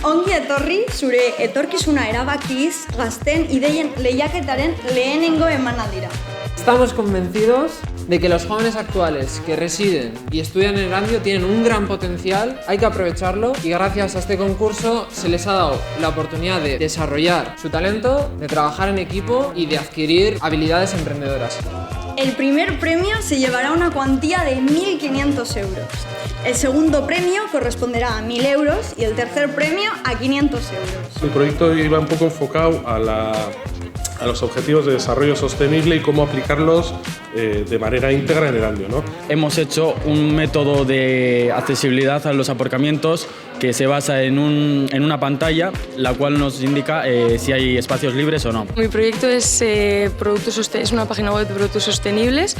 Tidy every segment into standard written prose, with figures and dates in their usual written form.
Ongi etorri zure etorkizuna erabakiz gazten ideien lehiaketaren lehenengo emanaldira. Estamos convencidos de que los jóvenes actuales que residen y estudian en Erandio tienen un gran potencial, hay que aprovecharlo y gracias a este concurso se les ha dado la oportunidad de desarrollar su talento, de trabajar en equipo y de adquirir habilidades emprendedoras. El primer premio se llevará una cuantía de 1.500 euros. El segundo premio corresponderá a 1.000 euros y el tercer premio a 500 euros. El proyecto iba un poco enfocado a los objetivos de desarrollo sostenible y cómo aplicarlos de manera íntegra en Erandio, ¿no? Hemos hecho un método de accesibilidad a los aparcamientos que se basa en una pantalla, la cual nos indica si hay espacios libres o no. Mi proyecto es una página web de productos sostenibles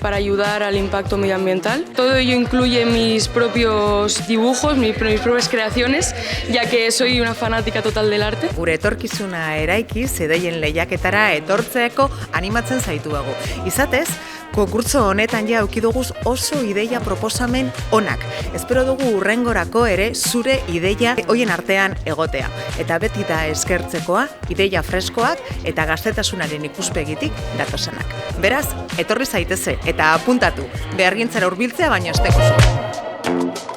para ayudar al impacto medioambiental. Todo ello incluye mis propios dibujos, mis propias creaciones, ya que soy una fanática total del arte. Gure etorkizuna eraikiz ideien lehiaketara etortzeko animatzen zaituago. Izatez, konkurtso honetan ja auki dugu oso ideia proposamen onak. Espero dugu hurrengorako ere zure ideia hoien artean egotea. Eta beti da eskertzekoa, ideia freskoak eta gaztetasunaren ikuspegitik datozenak. Beraz, etorri zaiteze eta apuntatu, behargintzara hurbiltzea baino ez tekuzu.